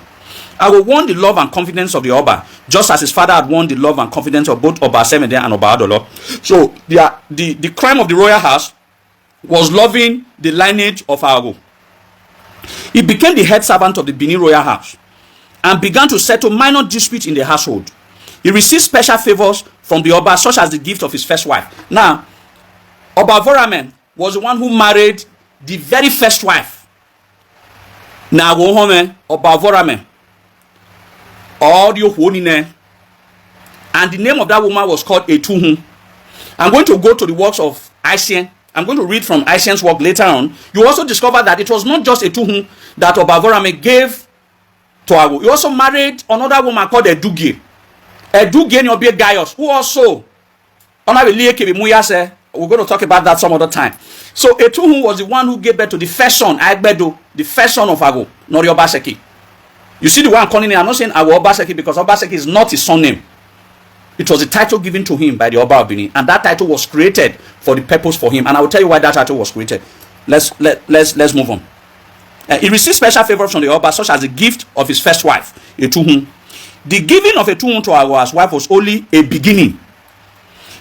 Agho won the love and confidence of the Oba, just as his father had won the love and confidence of both Obaseki and Oba Adolo. So, the crime of the royal house was loving the lineage of Agho. He became the head servant of the Benin royal house and began to settle minor disputes in the household. He received special favors from the Oba, such as the gift of his first wife. Now, Oba Vorame was the one who married the very first wife. Now, Oba Vorame. And the name of that woman was called Etuhun. I'm going to go to the works of Isien. I'm going to read from Isien's work later on. You also discover that it was not just Etuhun that Oba Vorame gave to Agho. He also married another woman called Edugie. Edugie Nyobe Gaius, who also, we're going to talk about that some other time. So Etuhun was the one who gave birth to the first son, Agbedo, the first son of Agho, not Obaseki. You see the one I'm calling him, I'm not saying Agho Obaseki because Obaseki is not his son name. It was a title given to him by the Oba of Benin, and that title was created for the purpose for him. And I will tell you why that title was created. Let's move on. He received special favors from the Oba, such as the gift of his first wife, Etuhun. The giving of Etuhun to Agho as wife was only a beginning.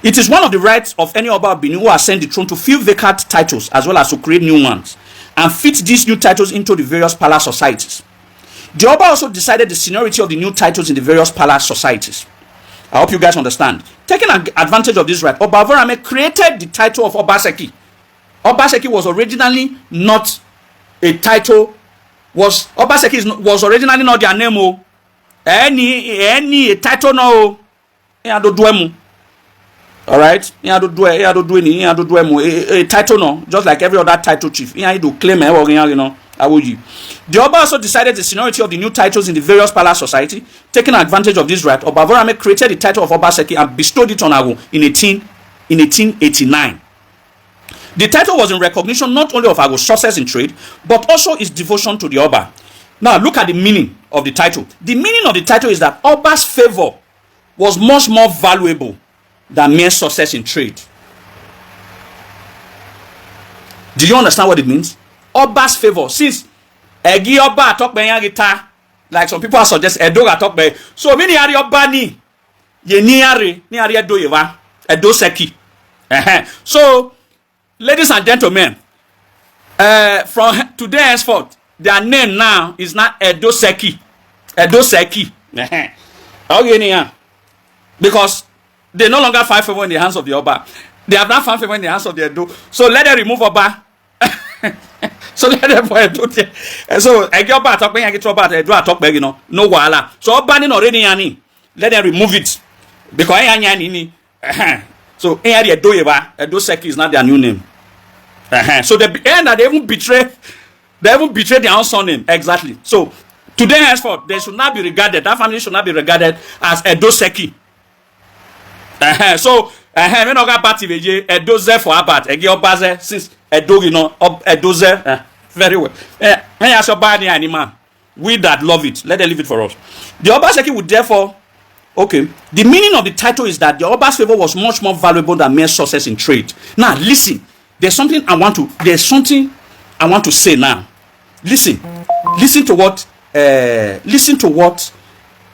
It is one of the rights of any Oba of Benin who ascend the throne to fill vacant titles as well as to create new ones and fit these new titles into the various palace societies. The Oba also decided the seniority of the new titles in the various palace societies. I hope you guys understand. Taking advantage of this right, Oba Vorame created the title of Obaseki. Obaseki was originally not a title. Obaseki was originally not their name. Any title no. All right, a title no, just like every other title chief. You do claim the Oba also decided the seniority of the new titles in the various palace society. Taking advantage of this right, Oba Vorame created the title of Obaseki and bestowed it on Agho in 1889. The title was in recognition not only of Agho's success in trade, but also his devotion to the Oba. Now look at the meaning of the title. The meaning of the title is that Oba's favor was much more valuable than mere success in trade. Do you understand what it means? Oba's favor. Since Egi Oba talk by guitar, like some people are suggesting, Edoga talk by. So many are Oba ni ye niare do yeva Edoseki. So, ladies and gentlemen, from today henceforth, their name now is not Edoseki. Obaseki. Okay, because they no longer find favor in the hands of the Oba. They have not found favor in the hands of the Edo. So let them remove Oba. So let them for Edo. So I get Oba talk when I get Oba Edo talk back, no wahala. So Oba ni already yani. Let them remove it because yani. So Obaseki is not their new name. So they even betray their own son name. Exactly. So today henceforth, they should not be regarded. That family should not be regarded as Obaseki. So we no got party veje Edoze for about ege Obaze since Edo Edoze very well. We that love it, let them leave it for us. The Obaseki would therefore, okay, the meaning of the title is that the Oba's favor was much more valuable than mere success in trade. Now listen, there's something I want to say now. Listen to what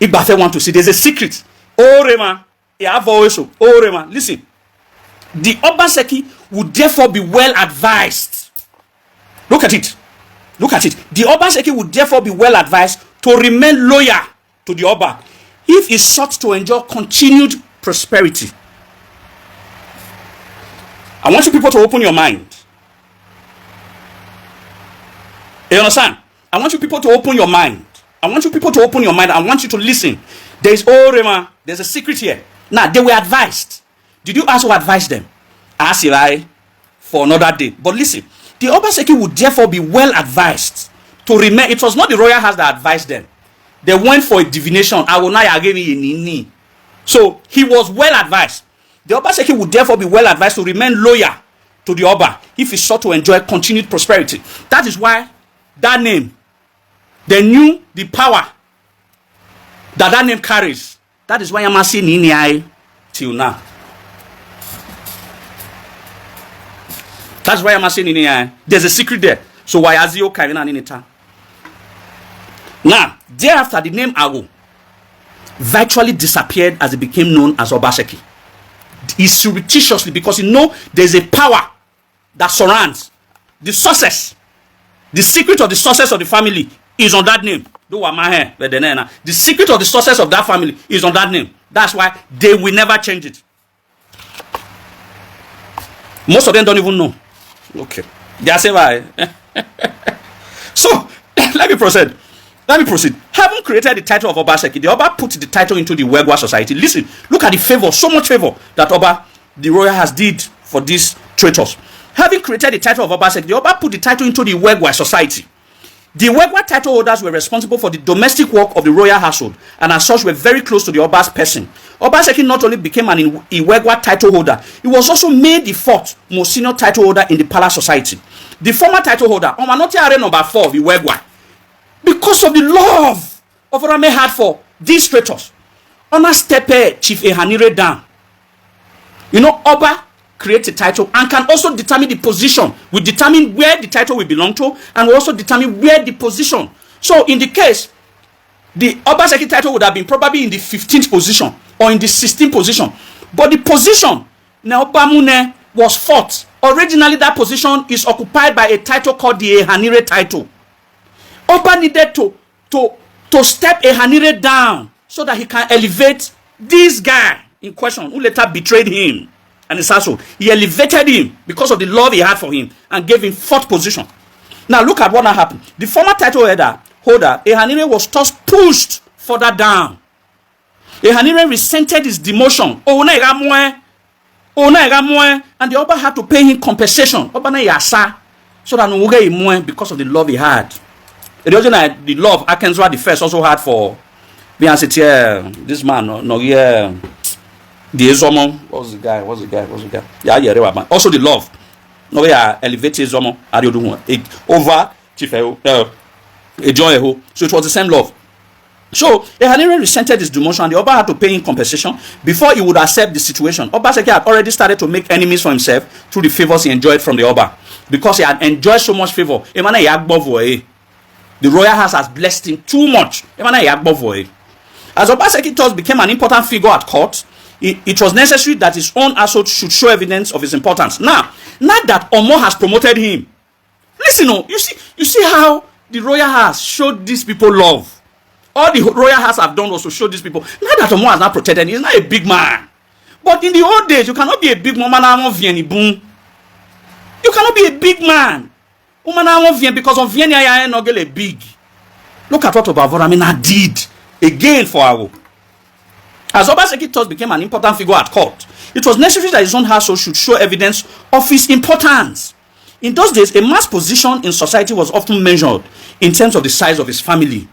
Igbafe want to say. There's a secret. Oh Rema, listen. The Obaseki would therefore be well advised. Look at it. The Obaseki would therefore be well advised to remain loyal to the Oba if he sought to enjoy continued prosperity. I want you people to open your mind. You understand? I want you people to open your mind. I want you to listen. There's a secret here. Now, they were advised. Did you ask who advised them? Ask Eli for another day. But listen, the Obaseki would therefore be well advised to remain. It was not the royal house that advised them. They went for a divination. So he was well advised. The Obaseki would therefore be well advised to remain loyal to the Oba if he sought to enjoy continued prosperity. That is why that name, they knew the power that name carries. That is why I'm asking Nini till now. That's why I'm asking Nini. There's a secret there. So why Azio Karina Ninita? Now, thereafter, the name Agho virtually disappeared as it became known as Obaseki. It's surreptitiously because there's a power that surrounds the success. The secret of the success of the family is on that name. The secret of the success of that family is on that name. That's why they will never change it. Most of them don't even know. Okay. They are saying why. So, let me proceed. Having created the title of Obaseki, the Oba put the title into the Wegwa society. Listen, look at the favor, so much favor that Oba, the royal, has did for these traitors. Having created the title of Obaseki, the Oba put the title into the Wegwa society. The Wegwa title holders were responsible for the domestic work of the royal household and as such were very close to the Oba's person. Obaseki not only became an Iwegwa title holder, he was also made the fourth most senior title holder in the palace society. The former title holder, Omanotiare number 4 of Iwegwa, because of the love of Rame had for these traitors, Ona stepped Chief Ehanire down. Oba creates a title and can also determine the position. We determine where the title will belong to and we also determine where the position. So in the case, the Obaseki title would have been probably in the 15th position or in the 16th position. But the position, Neobamune, was 4th. Originally, that position is occupied by a title called the Ehanire title. Oba needed to step Ehanire down so that he can elevate this guy in question who later betrayed him and his household. He elevated him because of the love he had for him and gave him 4th position. Now look at what now happened. The former title holder, Ehanire, was thus pushed further down. Ehanire resented his demotion. And the Oba had to pay him compensation. So that because of the love he had. The love Akenzwa the first also had for this man, the Ezomo. What's the guy? Yeah. Also the love. No, we are elevated Ezomo. Over Chief Ejoeho. So it was the same love. So Ehanire resented his demotion and the Oba had to pay him compensation before he would accept the situation. Obaseki had already started to make enemies for himself through the favors he enjoyed from the Oba. Because he had enjoyed so much favor. The royal house has blessed him too much. As Obaseki thus became an important figure at court, it was necessary that his own household should show evidence of his importance. Now that Omo has promoted him, listen, you see how the royal house showed these people love. all the royal house have done was to show these people. Now that Omo has not protected, he's not a big man. But in the old days, you cannot be a big man. You cannot be a big man. Because of Vienna, not get big. Look at what Obavorame did again for Agho. As Obaseki thus became an important figure at court, it was necessary that his own household should show evidence of his importance. In those days, a man's position in society was often measured in terms of the size of his family,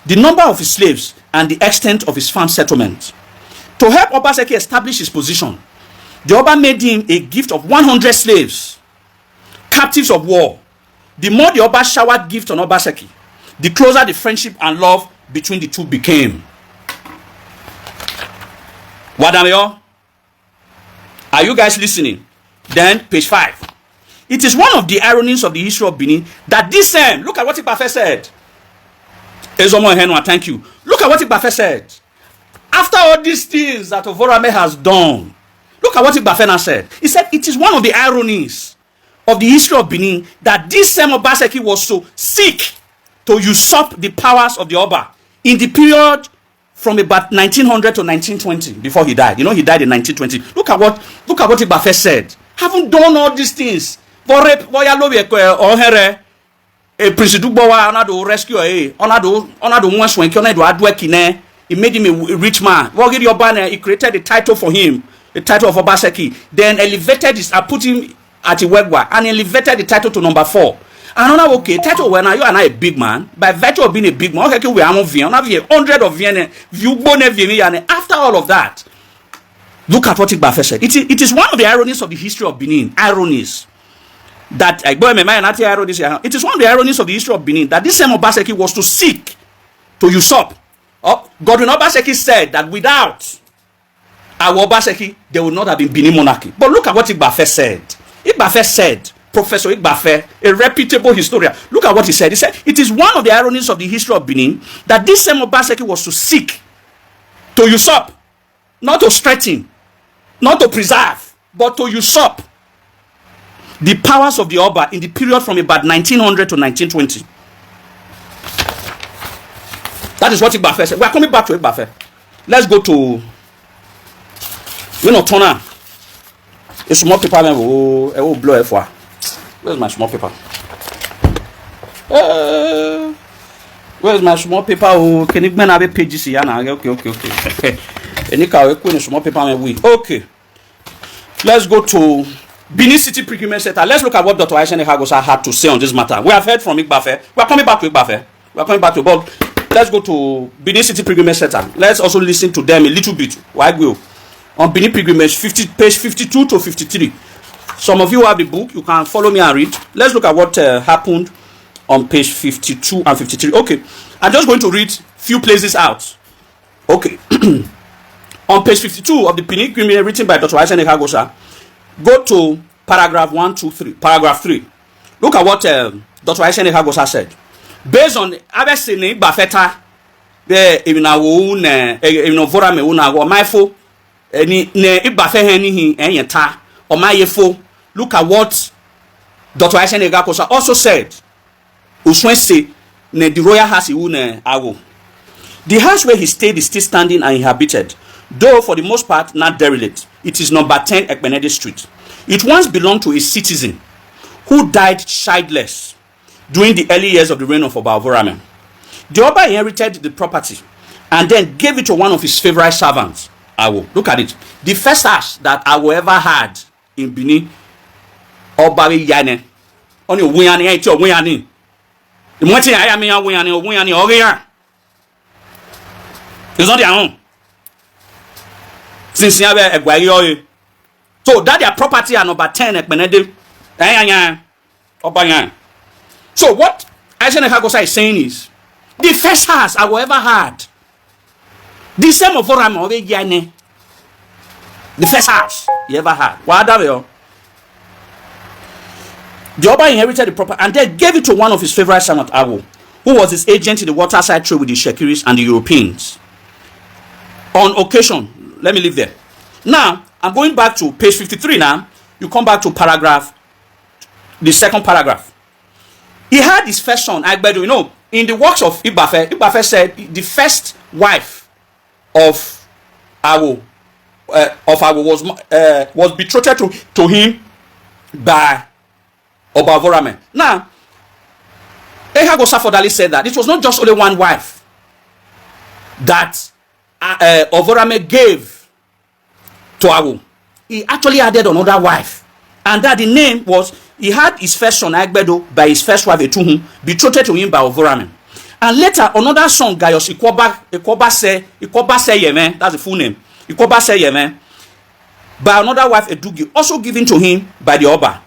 the number of his slaves, and the extent of his farm settlement. To help Obaseki establish his position, the Oba made him a gift of 100 slaves, captives of war. The more the Oba showered gift on Obaseki, the closer the friendship and love between the two became. Wadameyo, are you guys listening? Then, page 5. It is one of the ironies of the history of Benin that this same, look at what Ibafe said. Ezomo Henwa, thank you. Look at what Ibafe said. After all these things that Ovorame has done, look at what Ibafe said. He said, it is one of the ironies of the history of Benin that this same Obaseki was so sick to usurp the powers of the Oba in the period from about 1900 to 1920 before he died. You know, he died in 1920. Look at what Ibafe said. Haven't done all these things. Prince Dugbowa onado rescue onado one swank onado adwekine. He made him a rich man. He created a title for him, the title of Obaseki. Then elevated his, I put him at Iwegwa and elevated the title to number 4. Another okay, title when you are not a big man, by virtue of being a big man, okay, we are 100 of Vienna, after all of that, look at what Ibafe said. It is one of the ironies of the history of Benin. Ironies. That it is one of the ironies of the history of Benin that this same Obaseki was to seek to usurp. Godwin Obaseki said that without our Obaseki, there would not have been Benin monarchy. But look at what Ibafe said. Ibafe said, Professor Ibafe, a reputable historian, look at what he said. He said, it is one of the ironies of the history of Benin that this same Obaseki was to seek to usurp, not to strengthen, not to preserve, but to usurp the powers of the Oba in the period from about 1900 to 1920. That is what Ibafe said. We are coming back to Ibafe. Let's go to, Tona. A small paper, will blow it for. Where's my small paper? Where's my small paper? Oh, can you have a pages here now? Okay. And small paper, okay. Let's go to Benin City Procurement Center. Let's look at what Dr. Aisha Hagosa had to say on this matter. We have heard from Ibafe. We are coming back to Ibafe. But let's go to Benin City Procurement Center. Let's also listen to them a little bit. Why go? On Benin Pilgrimage, page 52 to 53. Some of you have the book. You can follow me and read. Let's look at what happened on page 52 and 53. Okay. I'm just going to read few places out. Okay. On page 52 of the Benin Pilgrimage written by Dr. Aisha Hagosa, go to paragraph 1, 2, 3. Paragraph 3. Look at what Dr. Aisha Hagosa said. Based on Abesini Bafeta, the even Vorame Unago, Maifo, ne Ibafe Heni Enyata, or Mayefo. Look at what Dr. Aisha Hagosa also said. Uswense ne the royal house une Agho. The house where he stayed is still standing and inhabited, though for the most part not derelict. It is number 10 Ekpenede Street. It once belonged to a citizen who died childless during the early years of the reign of Obavorame. The Oba inherited the property and then gave it to one of his favorite servants, Agho. Look at it. The first house that Agho ever had in Benin, Oba Yane. Only Wuyani, it's your Wuyani. The Mwati Ayami Wuyani, Oria. It's not their own. Since you have a so that their property are number 10 Ekpenede. So what Aisha Hagosa is saying is the first house I ever had. The same of Vorame. The first house he ever had. The Oba inherited the property and then gave it to one of his favorite servants, Agho, who was his agent in the waterside trade with the Shekiris and the Europeans. On occasion, let me leave there. Now, I'm going back to page 53 now. You come back to paragraph, the second paragraph. He had his first son, Agbedo. in the works of Ibafe said the first wife of Agho was betrothed to him by Obavorame. Now, Agho Safodali said that it was not just only one wife that Ovorame gave to Agho. He actually added another wife, and that the name was, he had his first son Agbedo by his first wife Etuhun, betrothed to him by Ovorame. And later another son, Gaius Ikoba se Yeme, that's the full name, Ikoba se Yeme, by another wife Edugi, also given to him by the Oba.